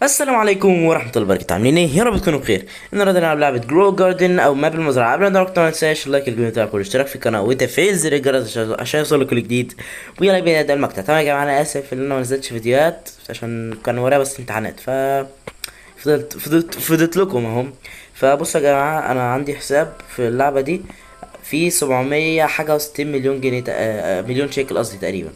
السلام عليكم ورحمة الله وبركاته. عاملين ايه؟ يا رب تكونوا بخير. النهارده نلعب لعبة جرو جاردن او ماب المزرعة. قبل ما نروح ما تنساش لايك الفيديو بتاعك والاشتراك في القناة وتفعيل زر الجرس عشان يوصلك كل جديد. ويلا بينا نبدأ المقطع. طبعا يا جماعة انا اسف ان انا ما نزلتش فيديوهات عشان كان ورايا بس امتحانات فضلت لكم اهم. فبصوا يا جماعة انا عندي حساب في اللعبة دي في 700 حاجة و60 مليون جنيه مليون شيكل قصدي تقريبا.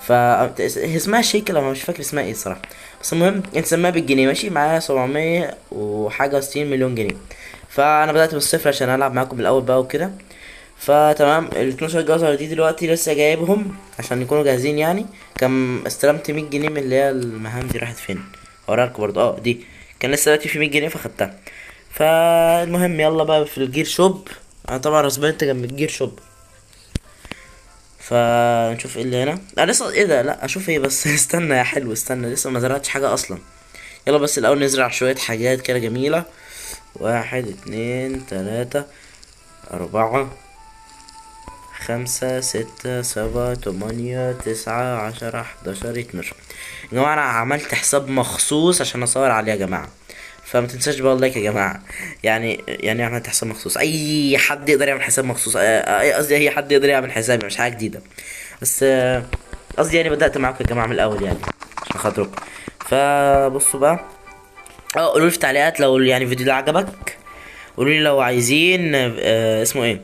ف هي اسمها شيكل انا مش فاكر اسمها ايه الصراحه. بس المهم انت سماها بالجنيه ماشي معايا 700 وحاجه و60 مليون جنيه. فانا بدات من الصفر عشان العب معاكم من الاول بقى وكده. فتمام ال 12 جزر دي دلوقتي لسه جايبهم عشان يكونوا جاهزين يعني. كان استلمت 100 جنيه من اللي هي المهام دي راحت فين؟ اوريلكوا برضه دي كان لسه دلوقتي في 100 جنيه فخدتها. فالمهم يلا بقى في الجير شوب. انا طبعا رسبنت جنب الجير شوب. فنشوف ايه اللي هنا. انا لسه ايه ده؟ لا اشوف ايه بس استنى يا حلو استنى لسه ما زرعتش حاجه اصلا. يلا بس الاول نزرع شويه حاجات كده جميله. واحد اتنين تلاتة اربعة خمسة ستة سبعة تمانية تسعة عشرة حداشر اتناشر. يا جماعة انا عملت حساب مخصوص عشان اصور عليه يا جماعة. فما تنساش بقى اللايك يا جماعة. يعني عملت حساب مخصوص. اي حد يقدر يعمل حساب مخصوص قصدي اي حد يقدر يعمل حساب مش حاجة جديدة. بس قصدي يعني بدأت معاكم يا جماعة من الأول يعني عشان خاطركم. فبصوا بقى. قولوا لي في التعليقات لو يعني الفيديو ده عجبك. قولوا لي لو عايزين اسمه ايه.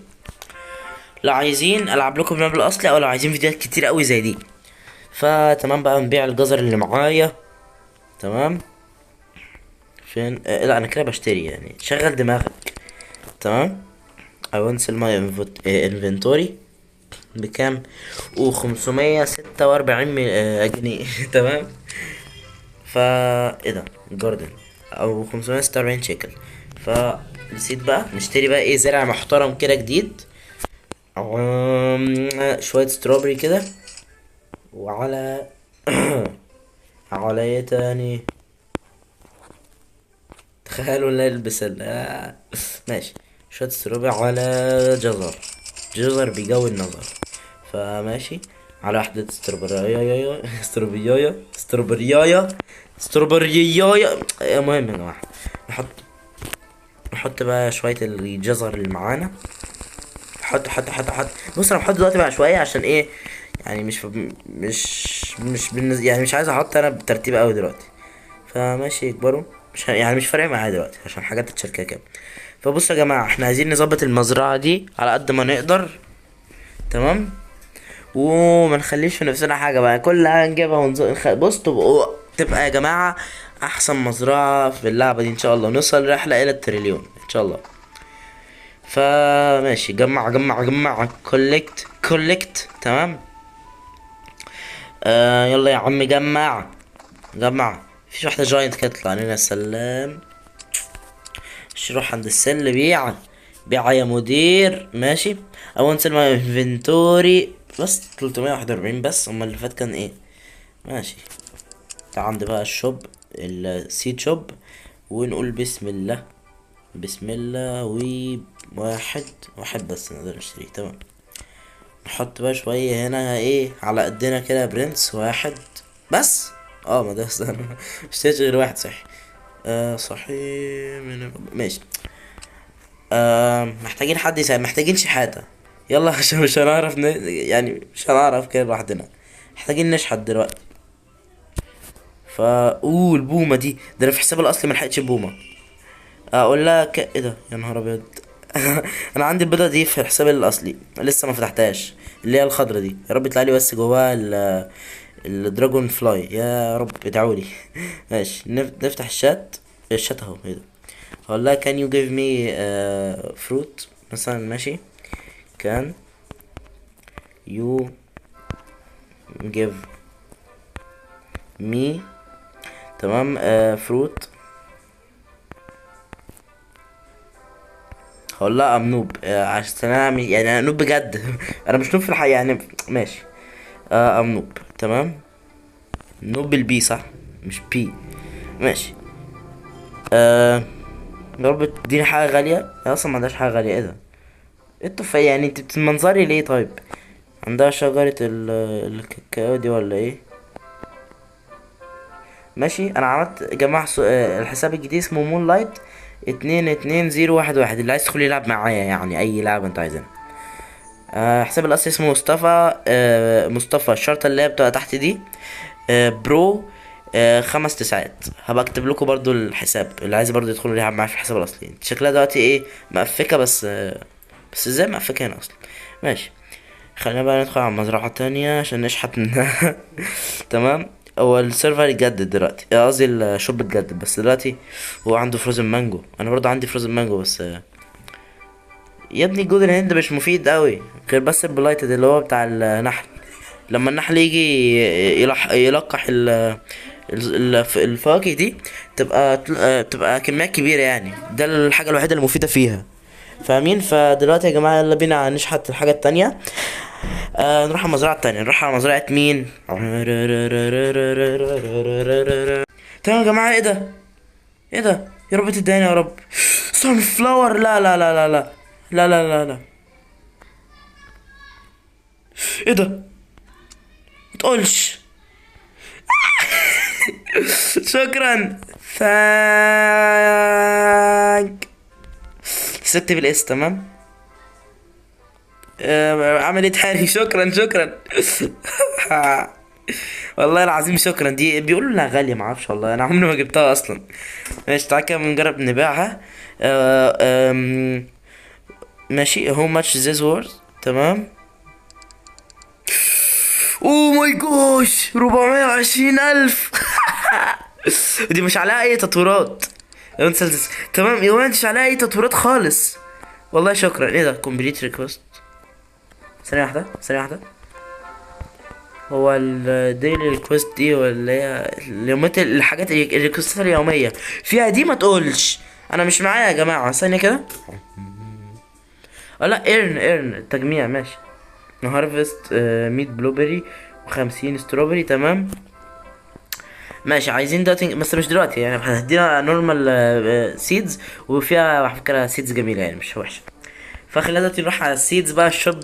لو عايزين العب لكم الماب الاصلي او لو عايزين فيديوهات كتير قوي زي دي. فتمام بقى نبيع الجزر اللي معايا. تمام. فين لا انا كده بشتري يعني شغل دماغك. تمام. I want sell my inventory بكام؟ و546 جنيه. تمام. ايه ده جاردن او 546 شيكل. نسيت بقى نشتري بقى ايه زرع محترم كده جديد. شوية ستروبري كده. وعلى على ايه تاني؟ تخيلوا نلبس ماشي. شوية ستروبري على جزر. جزر بيجوي النظر. فماشي. على واحدة استروبريايا استروبريايا. المهم يا جماعة نحط نحط بقى شوية الجزر اللي معانا. حط. بص انا بحط دلوقتي بقى شوية عشان ايه؟ يعني يعني مش عايز احط انا بترتيب قوي دلوقتي. فماشي يكبروا. مش فارق معايا دلوقتي عشان حاجات تتشال كده. فبصوا يا جماعة احنا عايزين نظبط المزرعة دي على قد ما نقدر. تمام. وما نخليش في نفسنا حاجة بقى كلها نجيبها بص تبقى يا جماعة احسن مزرعة في اللعبة دي ان شاء الله نوصل رحلة الى التريليون ان شاء الله. فماشي جمع كولكت تمام. يلا يا عم جمع. فيش واحدة جاينت كده تطلع لنا السلام. مش روح عند السل بيع يا مدير ماشي. اول سلمى انفنتوري بس 341 بس اما اللي فات كان ايه. ماشي. تعال عند بقى الشوب السيد شوب. ونقول بسم الله. بسم الله واحد بس نقدر نشتريه تمام. نحط بقى شوية هنا ايه على قدنا كده يا برنس واحد بس. ما ده استنى مشتريتش غير واحد صحيح. صحيح ماشي. محتاجين حد يساعد محتاجين شحاتة. يلا عشان مش هنعرف يعني مش هنعرف كده لوحدنا. محتاجين نشحت دلوقتي. البومة دي ده انا في حساب الاصلي ملحقتش البومة. اقول لها ايه ده يا نهار ابيض. انا عندي البيضة دي في حسابي الاصلي لسه ما فتحتهاش. اللي هي الخضرة دي يا رب يطلع لي بس جواها الدراجون فلاي يا رب ادعولي. ماشي نفتح الشات اهو ايه ده. هقول لها can you give me fruit مثلا ماشي. can you give me تمام fruit. هقول لها ام نوب عشان انا يعني انا نوب بجد. انا مش نوب في الحقيقة يعني ماشي. ام نوب تمام. نوب بالبي صح مش بي. ماشي. يا رب تديني حاجة غالية هي اصلا ما عندهاش حاجة غالية ايه ده. ايه التفاح يعني انت بتمنظري ليه طيب؟ عندها شجرة الكاكاو دي ولا ايه؟ ماشي. انا عملت يا جماعه الحساب الجديد اسمه مون لايت 220011. اللي عايز يدخل يلعب معايا يعني اي لعبه انت عايزها. حساب الاصلي اسمه مصطفى. مصطفى الشرطه اللي هي بتبقى تحت دي. برو. 5 9. هبقى اكتب لكم برضو الحساب اللي عايز برضو يدخلوا يلعب معايا في الحساب الاصلي. شكلها دلوقتي ايه مقفكه بس بس ازاي مقفكه هنا اصلا؟ ماشي. خلينا بقى ندخل على مزرعة تانية عشان نشحت منها. تمام. هو السيرفر يتجدد دلوقتي، قصدي الشوب اتجدد بس دلوقتي. هو عنده فروزن مانجو، انا برضو عندي فروزن مانجو بس يا ابني جود الهند مش مفيد قوي غير بس البلايتد اللي هو بتاع النحل. لما النحل يجي يلقح الفواكه دي تبقى كميات كبيرة يعني. ده الحاجة الوحيدة المفيدة فيها. فاهمين؟ فدلوقتي يا جماعة يلا بينا نشحت الحاجة التانية. نروح على المزرعة التانية. نروح على مزرعة مين؟ تمام يا جماعة. ايه ده؟ ايه ده؟ يا رب تداني يا رب. سان فلاور. لا لا لا لا لا لا لا لا لا. ايه ده؟ متقولش. شكرا. ثانك. كسبت بالاس. تمام. عمل ايه تاني؟ شكرا شكرا. والله العظيم شكرا. دي بيقولوا انها غالية معرفش والله، انا عمري ما جبتها اصلا. ماشي تعالى كده نجرب نبيعها. آه، آم، ماشي. هو ماتش ذيس وورز. تمام. اوه ماي جوش 420 الف. دي مش عليها اي تطويرات. تمام يا مش عليها اي تطويرات خالص. والله شكرا. ايه ده؟ كومبليت ريكوست. ثانية واحدة ثانية واحدة. هو الديلي ريكوست دي ولا هي اليومات الحاجات الريكوستات اليومية فيها دي؟ ما تقولش. انا مش معايا يا جماعة. ثانية كده. اه لا ايرن تجميع. ماشي. هارفست 100 بلوبري و50 ستروبري. تمام. ماشي. عايزين دلوقتي بس مش دلوقتي يعني. هتدينا نورمال سيدز وفيها على فكرة سيدز جميلة يعني مش وحشة. فخلينا دلوقتي نروح على السيدز بقى الشوب.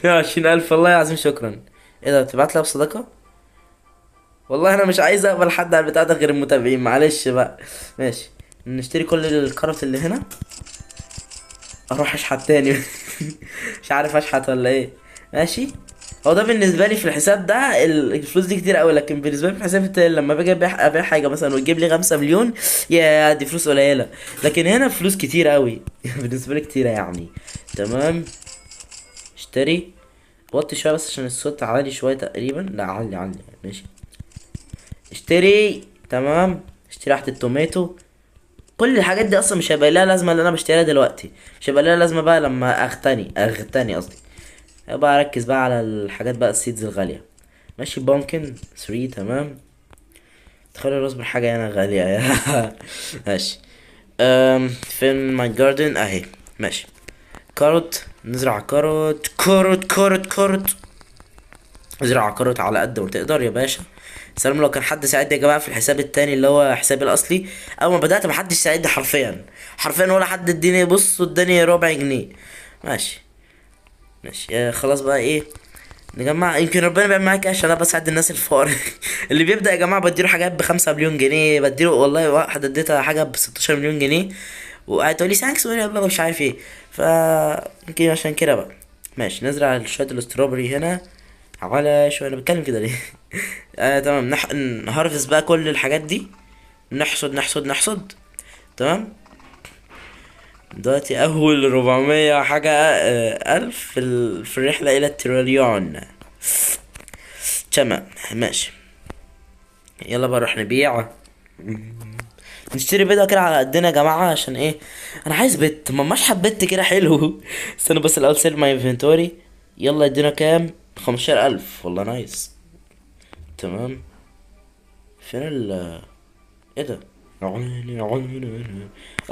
120 ألف. والله العظيم شكرا. ايه ده؟ تبعت لها بصدقة؟ والله انا مش عايز اقبل حد على البتاع ده غير المتابعين. معلش بقى. ماشي. نشتري كل الكرت اللي هنا. اروح اشحت تاني. مش عارف اشحت ولا ايه. ماشي. هو ده بالنسبه لي في الحساب ده الفلوس دي كتير قوي، لكن بالنسبه لي في الحساب التاني لما باجي ابيع حاجه مثلا وتجيب لي 5 مليون، يا دي فلوس قليله. لكن هنا فلوس كتير قوي. بالنسبه لي كتيره يعني. تمام. اشتري. وطي شويه بس عشان الصوت عالي شويه تقريبا. لا علي علي. ماشي. اشتري. تمام. اشتري واحده التوماتو. كل الحاجات دي اصلا مش هيبقى لها لازمه اللي انا بشتريها دلوقتي. مش هيبقى لها لازمه بقى لما اغتني قصدي. بقى اركز بقى على الحاجات بقى السيدز الغاليه. ماشي. بامكن 3. تمام. تخيل الراس حاجه هنا غاليه. ماشي. فين ماي جاردن اهي. ماشي. كاروت. نزرع كاروت كاروت كاروت كاروت. ازرع كاروت على قد ما تقدر يا باشا. سلام. لو كان حد ساعدني يا جماعه في الحساب التاني اللي هو حسابي الاصلي، اول ما بدات محدش ساعدني حرفيا. حرفيا ولا حد اديني بص اداني ربع جنيه. ماشي. ماشي. خلاص بقى ايه. نجمع يمكن ربنا بيعمل معاك عشان انا بساعد الناس الفقراء. اللي بيبدا يا جماعه بديله حاجات ب5 مليون جنيه. بديله والله واحد اديتها حاجه ب16 مليون جنيه. وقعدت تقول لي ثانكس مش عارف ايه. ف يمكن عشان كده بقى. ماشي. نزرع شويه الاستروبري هنا. على شو انا بتكلم كده ليه؟ تمام. نهارفز بقى كل الحاجات دي. نحصد نحصد نحصد. تمام. دلوقتي اول 400 حاجة الف في الرحلة الى التريليون. تمام. ماشي. يلا بقى نروح نبيع. نشتري بيضة كده على قدنا يا جماعة. عشان ايه؟ انا عايز بت ما مشحت بت كده حلو. استنى بس الاول سيل ماي انفنتوري. يلا ادينا كام؟ 15 الف. والله نايس. تمام. فين ايه ده؟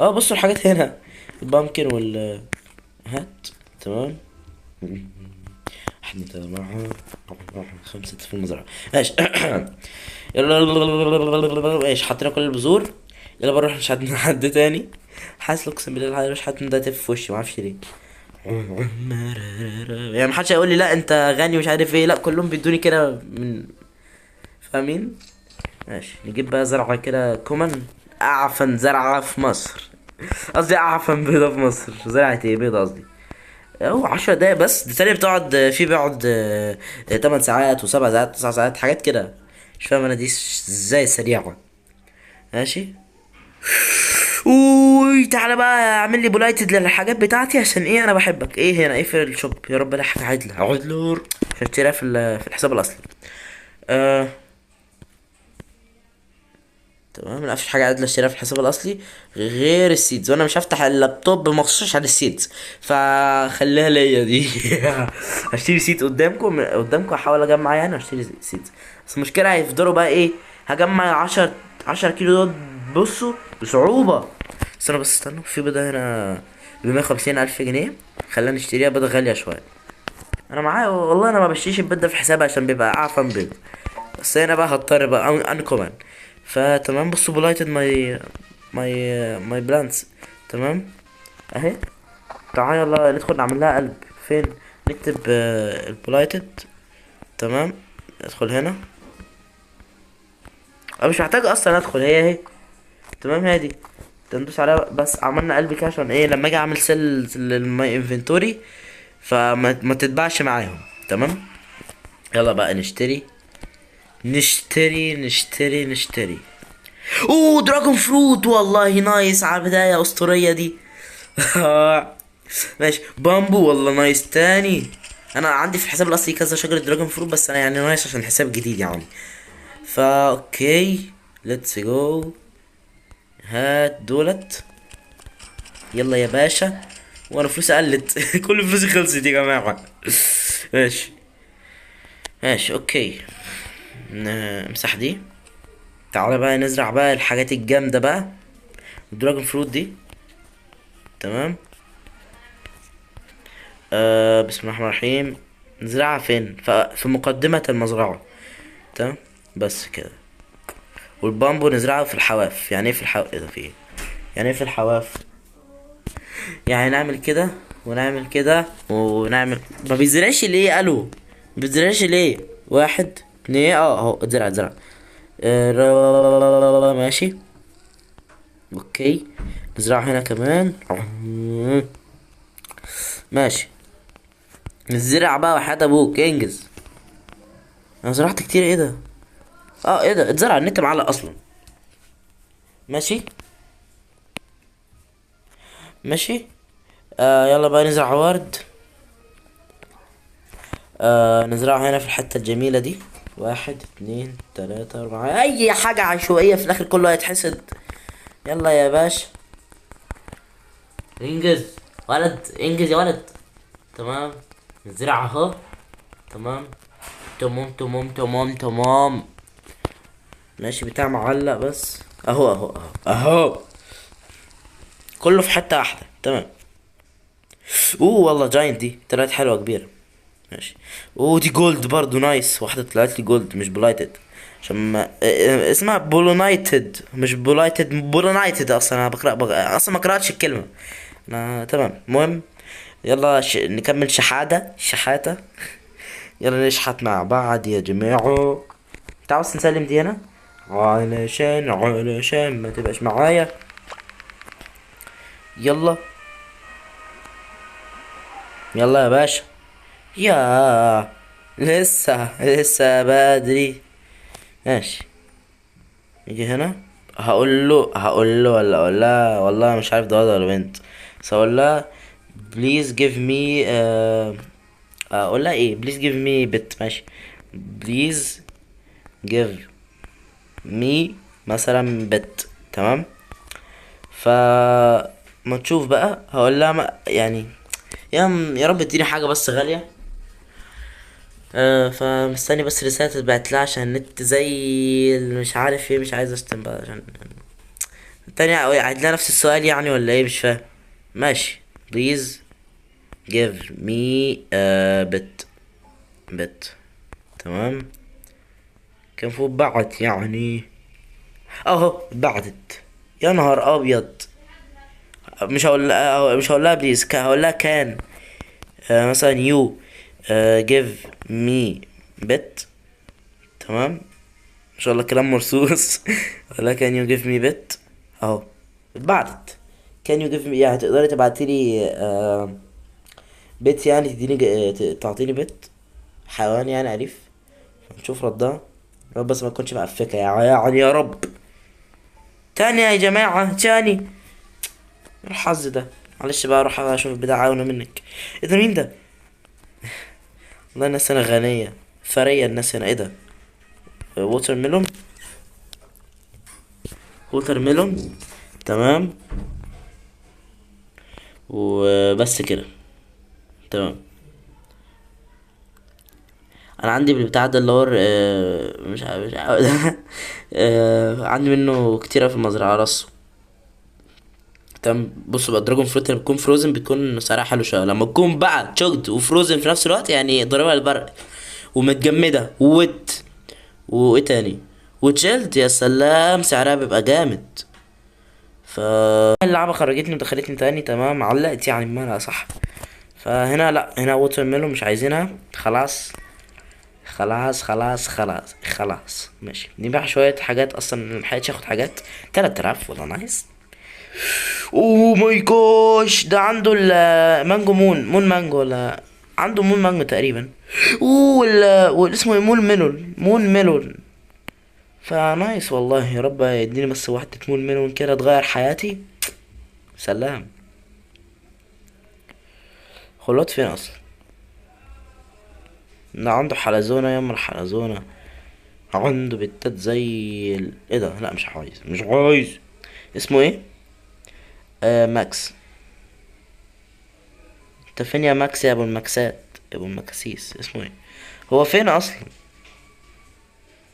بصوا الحاجات هنا. البامكن هات. تمام. احنا تمام. 5 في المزرعة. ماشي. يلا ايش حطينا كل البذور. يلا بروح مش حد تاني. حاسس اقسم بالله مش حد ده في وشي معرفش ليه. يعني محدش هيقول لي لا انت غني مش عارف ايه. لا كلهم بيدوني كده من. فاهمين؟ ماشي، نجيب بقى زرعة كده كومن، اعفن زرعة في مصر. قصدي اعفن بيضة في مصر. زرعة ايه؟ بيضة قصدي. هو 10 دقايق بس، دي تاني بتقعد في بيقعد 8 ساعات و7 ساعات 9 ساعات حاجات كده. مش فاهم انا دي ازاي سريعة. ماشي. اوي تعالى بقى اعمل لي بولايتد للحاجات بتاعتي، عشان ايه؟ انا بحبك. ايه هنا؟ ايه في الشوب؟ يا رب الاقي حاجة عدلة عدلة عشان اشتريها في الحساب الاصلي. آه تمام، لا مفيش حاجه عادله اشتريها في الحساب الاصلي غير السيدز، وانا مش هفتح اللابتوب مخصوص على السيدز، فخليها ليا دي. هشتري سيد قدامكم احاول اجمع يعني واشتري سيدز. بس المشكله هيفضلوا بقى ايه؟ هجمع 10 كيلو دول. بصوا بصعوبه. بس استنوا، في بيضه هنا ب150,000 جنيه. خلينا نشتريها، بيضه غاليه شويه. انا معايا والله، انا ما بشتريش البيض ده في حسابي عشان بيبقى اعفن بيض. بس هنا بقى هضطر بقى انكومان. فتمام، بصوا بلايتد ماي بلانتس. تمام اهي. تعالى يلا ندخل نعمل لها قلب. فين؟ نكتب البلايتد. تمام، ادخل هنا. انا مش محتاج اصلا ادخل، هي اهي. تمام، هي دي. تندوس عليها بس، عملنا قلب كده عشان ايه؟ لما اجي اعمل سيل للماي انفنتوري ما تتباعش معاهم. تمام، يلا بقى نشتري نشتري. اوه دراجون فروت، والله نايس على بداية اسطورية دي. ماشي، بامبو والله نايس تاني. انا عندي في الحساب الاصلي كذا شجرة دراجون فروت، بس انا يعني نايس عشان الحساب جديد يعني. فا اوكي، ليتس جو. هات دولت. يلا يا باشا. وانا فلوسي قلت. كل فلوسي خلصت يا جماعة. ماشي. ماشي اوكي. امسح دي. تعالى بقى نزرع بقى الحاجات الجامدة بقى. الدراجون فروت دي. تمام. بسم الله الرحمن الرحيم. نزرعها فين؟ في مقدمة المزرعة. تمام، بس كده. والبامبو نزرعه في الحواف. يعني ايه في الحواف؟ ايه ده؟ في ايه؟ يعني ايه في الحواف؟ يعني نعمل كده ونعمل كده ونعمل. ما بيزرعش ليه؟ قالوا ما بيزرعش ليه؟ 1 2 اهو اتزرع. ماشي اوكي. نزرعه هنا كمان. ماشي. نزرع بقى وحياة ابوك انجز. انا زرعت كتير، ايه ده؟ ايه ده؟ اتزرع، النت معلق اصلا. ماشي. ماشي. يلا بقى نزرع ورد. نزرعه هنا في الحتة الجميلة دي. 1 2 3 4، اي حاجة عشوائية في الاخر كله هيتحسد. يلا يا باشا، انجز ولد، انجز يا ولد. تمام، نزرع اهو. تمام. تمام. ماشي، بتاع معلق بس. اهو كله في حتة واحدة. تمام. والله جاينت دي طلعت حلوة كبيرة. ماشي. دي جولد برضو نايس. واحدة طلعت لي جولد مش بولايتد. عشان ما اسمها بولونايتد مش بولايتد، بولونايتد. اصلا انا اصلا ما قرأتش الكلمة. تمام، المهم. يلا نكمل شحاتة. يلا نشحت مع بعض يا جماعة. انت عاوز نسلم دي هنا علشان ما تبقاش معايا. يلا. يلا يا باشا. يا لسه بدري. ماشي. يجي هنا. هقول له ولا اقول لها؟ والله مش عارف ده ولد ولا بنت. بس اقول لها please give me اقول لها ايه؟ please give me bit. ماشي. please give me مثلا bit. تمام. ف ما تشوف بقى، هقول لها يعني يا رب اديني حاجه بس غاليه. فمستني بس رسالة تتبعت لها عشان النت زي مش عارف ايه. مش عايز اشتم بقى عشان تاني قاعد لها نفس السؤال يعني ولا ايه؟ مش فاهم. ماشي. please give me a bit. تمام. كان فوق بعت يعني. اهو بعتت. يا نهار ابيض. مش هقول لها بليز، هقول لها كان مثلا you give me bit. تمام. ما شاء الله كلام مرصوص. ولا كان يو جيف مي بت اهو اتبعتت. كان يو جيف مي يعني تقدري تبعتي لي بت يعني تديني تعطيني بت حيوان يعني أليف. نشوف ردها. يا رب بس ما تكونش مقفكة يعني يا رب. تاني يا جماعة تاني. الحظ ده. معلش بقى اروح اشوف البتاع عاونة منك. ايه ده مين ده؟ والله الناس هنا غنية ثرية الناس هنا. ايه ده؟ ووتر ميلون. ووتر ميلون. تمام. وبس كده. تمام. انا عندي بالبتاع ده اللي هو مش عارف عندي منه كتير أوي في المزرعة رصه. تمام. بصوا بقى دراجون فروت لما بتكون فروزن بتكون سعرها حلو شويه، لما تكون بقى تشوكد وفروزن في نفس الوقت يعني ضربها البرق ومتجمده وويت وايه تاني وتشيلد، يا سلام سعرها بيبقى جامد. ف اللعبه خرجتني ودخلتني تاني. تمام علقت يعني بمعنى صح. فهنا لا، هنا ووتر ميلون مش عايزينها خلاص. خلاص ماشي. نبيع شويه حاجات اصلا ملحقتش اخد حاجات. 3000 والله نايس. اوه ماي جوش ده عنده المانجو مون مانجو ولا عنده مون مانجو تقريبا. اوه اسمه ايه مون ميلون. فنايس والله. يا رب يديني بس واحدة مون ميلون كده تغير حياتي. سلام. خلوت فين اصلا؟ ده عنده حلزونة يا الحلزونة. عنده بتات زي ايه ده؟ لا مش عايز. اسمه ايه؟ ماكس. انت فين يا ماكس يا ابو المكسات؟ يا ابو المكاسيس اسمه ايه؟ هو فين اصلا؟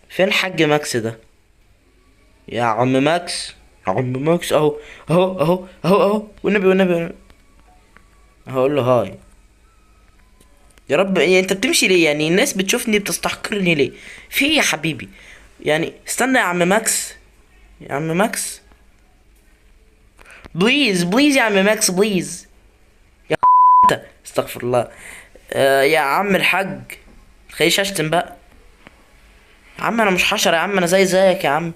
فين الحاج ماكس ده؟ يا عم ماكس. يا عم ماكس اهو. اهو والنبي. هقول له هاي. يا رب يعني انت بتمشي ليه؟ يعني الناس بتشوفني بتستحقرني ليه؟ في ايه يا حبيبي؟ يعني استنى يا عم ماكس. يا عم ماكس بليز يا عم ماكس بليز. يا انت استغفر الله. يا عم الحاج تخليش اشتم بقى. يا عم انا مش حشرة يا عم، انا زيك يا عم.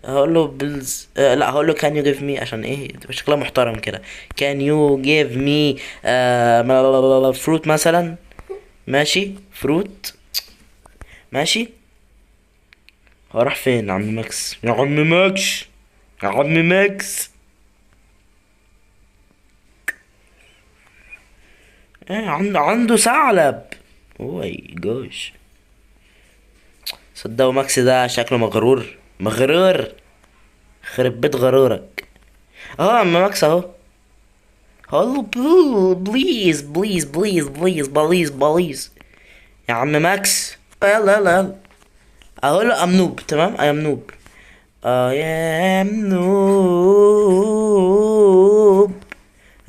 هقول له بلز لا هقول له كان يو جيف مي عشان ايه تبقى شكلها محترم كده. كان يو جيف مي فروت مثلا. ماشي فروت. ماشي. هو راح فين يا عم ماكس؟ يا عم ماكس. يا عم ماكس. ايه عنده ثعلب. اوه جوش. صدقوا ماكس ده شكله مغرور. خرب بيت غرورك. اهو يا عم ماكس اهو. هقول له بليز. يا عم ماكس يلا. اقول له ام نوب. تمام اي ام نوب. اي ام نوب.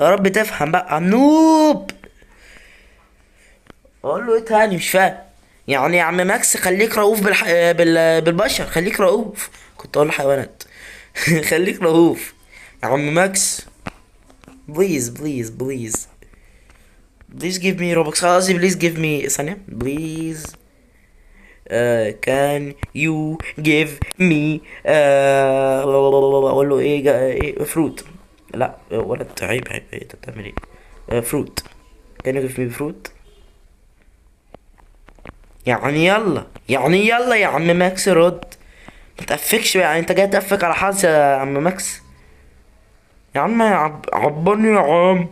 يا رب تفهم بقى ام نوب. اقول له ايه تاني مش فاهم. يعني يا عم ماكس خليك رؤوف بالبشر. خليك رؤوف. كنت اقول له حيوانات. خليك رؤوف يا عم ماكس. بليز give me روبوكس. خلاص بليز give me ثانية بليز. can you give me اقول له ايه فروت. لا ولد عيب ايه انت بتعمل ايه؟ فروت. can you give me fruit. يعني يلا يا عم ماكس رد. ما تقفكش يعني انت جاي تقفك على حظ يا عم ماكس. يا عم عبرني يا عم.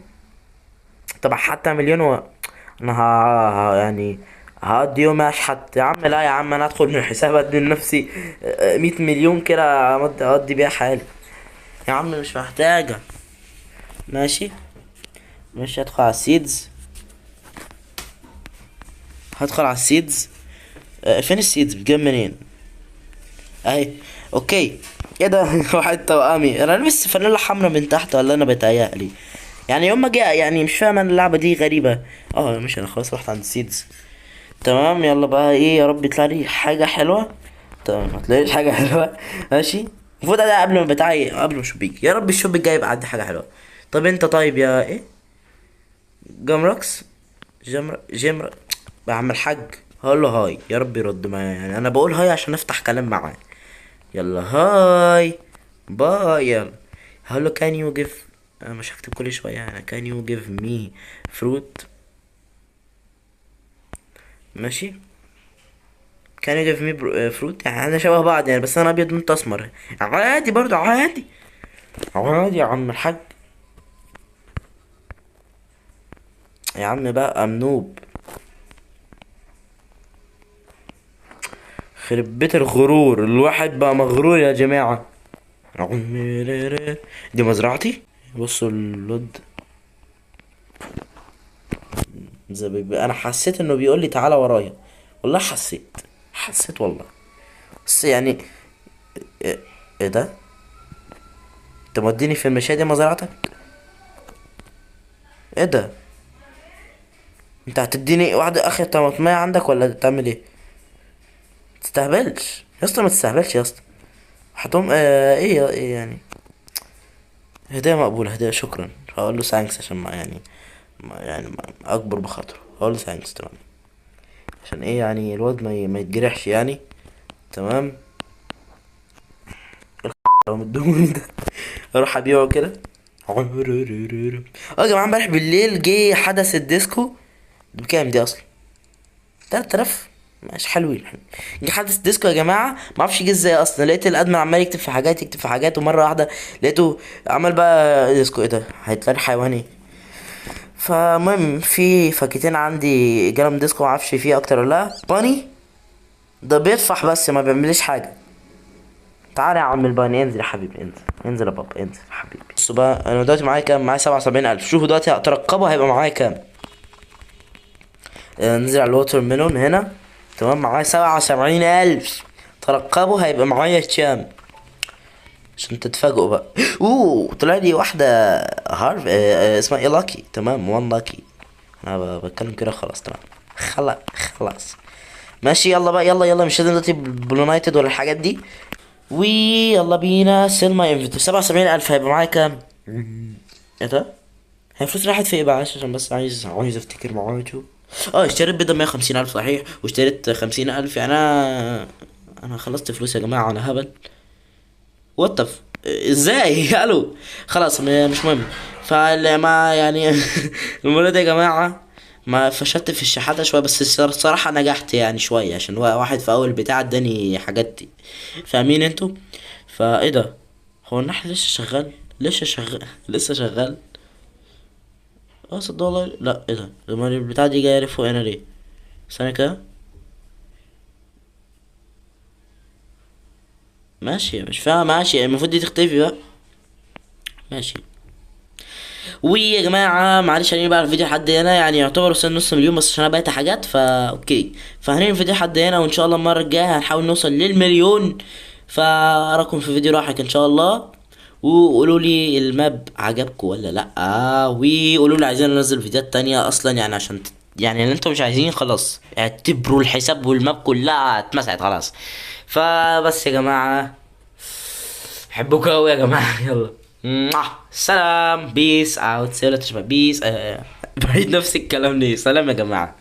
طب حتى مليون انا يعني هقضي يوم اشحت يا عم. لا يا عم انا ادخل من الحساب ادي لنفسي 100 مليون كده اقضي بيها حالي. يا عم مش محتاجة. ماشي. مش هدخل على السيدز. فين السيدز بتجيب منين؟ اهي. اوكي. ايه ده؟ واحد توأمي. انا لابس فانيلا حمرا من تحت ولا انا بتهيألي؟ يعني يوم ما جاء يعني مش فاهم انا اللعبة دي غريبة. مش انا خلاص رحت عند السيدز. تمام يلا بقى ايه يا رب يطلع لي حاجة حلوة. تمام هتلاقي لي حاجة حلوة. ماشي. المفروض ده قبل ما قبل ما الشوب يجي. يا رب الشوب الجاي يبقى عندي حاجة حلوة. طب انت طيب يا ايه جمركس. جمر يا عم الحاج. هقول له هاي، يا رب يرد معايا، يعني انا بقول هاي عشان افتح كلام معاه. يلا هاي، باي، يلا. هقول له can you give، انا مش هكتب كل شويه، انا can you give me fruit. ماشي. can you give me fruit، يعني احنا شبه بعض يعني، بس انا ابيض وانت اسمر. عادي برضو، عادي. عادي يا عم الحاج. يا عم بقى منوب. خرب بيت الغرور، الواحد بقى مغرور يا جماعة. دي مزرعتي. بصوا اللود. انا حسيت انه بيقول لي تعالى ورايا. والله حسيت. حسيت والله. بس يعني، ايه، إيه ده؟ انت موديني في المشاية دي مزرعتك؟ ايه ده؟ انت هتديني واحدة اخر طماطمية عندك ولا تعمل ايه؟ تستهبلش يا اسطى، ما تستهبلش يا اسطى. هتقوم ايه يعني. هدية مقبولة، هدية شكرا. هقول له ثانكس عشان ما يعني، ما اكبر بخاطره. هقول له ثانكس تمام. عشان ايه يعني الواد ما يتجرحش يعني. تمام. لو مدوني ده اروح ابيعه كده. اه يا جماعه، امبارح بالليل جه حدث الديسكو. بكام دي اصلا؟ 3000. مش حلوين. جه حدث ديسكو يا جماعه، ما اعرفش جه ازاي اصلا. لقيت الادمن عمال يكتب في حاجات، يكتب في حاجات، ومره واحده لقيته عمل بقى ديسكو. ايه ده؟ هيطلع لي حيواني. فالمهم في فكتين عندي جالهم ديسكو، ما اعرفش فيه اكتر ولا لا. باني ده بيطفح بس ما بيعمليش حاجه. تعالى يا عم الباني، انزل يا حبيبي، انزل. انزل يا بابا، انزل يا حبيبي. بصوا بقى، انا دلوقتي معايا كام؟ معايا 77,000. شوفوا دلوقتي هترقبوا هيبقى معايا كام. ننزل على الووتر ميلون هنا. تمام، معايا 77,000. ترقبوا هيبقى معايا كام، عشان تتفاجئوا بقى. اوه، طلع لي واحدة هارف، اسمها ايه، لاكي. تمام، وان لاكي. انا بتكلم كده خلاص. تمام. خلاص. خلاص. ماشي، يلا بقى، يلا يلا، مش لازم دلوقتي بلونايتد ولا الحاجات دي. ويلا بينا سيل ماي انفنتوري. 77,000 هيبقى معايا كام؟ ايه ده؟ هي الفلوس راحت في ايه بقى؟ عشان بس عايز افتكر معاكم. اه، اشتريت بيضة 150,000 صحيح، واشتريت 50,000. يعني انا خلصت فلوس يا جماعة على هبل. واتف ازاي؟ الو. خلاص، مش مهم. فما يعني المرة دي يا جماعة، ما فشلت في الشحاتة شوية، بس الصراحة نجحت يعني شوية، عشان واحد في اول بتاع اداني حاجات. فاهمين انتوا؟ فايه ده؟ هو النحل لسه شغال؟ لسه شغال لسه شغال. اه صدق والله. لا، ايه ده؟ امال البتاع دي جايه فوق هنا ليه؟ ثانية كده. ماشي، مش فاهم. ماشي، المفروض دي تختفي بقى. ماشي. ويا جماعة معلش، هنيجي بقى الفيديو لحد هنا، يعني يعتبر وصلنا نص مليون، بس عشان انا بقيت حاجات اوكي. فهننهي الفيديو لحد هنا، وان شاء الله المرة الجاية هنحاول نوصل للمليون. فاراكم في فيديو لاحق ان شاء الله. وقولوا لي الماب عجبكم ولا لا، وقولوا لي عايزين ننزل فيديوهات تانية اصلا، يعني عشان يعني اللي انتوا مش عايزين خلاص اعتبروا الحساب والماب كلها اتمسحت خلاص. فبس يا جماعة، بحبكم قوي يا جماعة. يلا. سلام، بيس اوت. سيرة تشبه بيس. بعيد نفس الكلام ليه؟ سلام يا جماعة.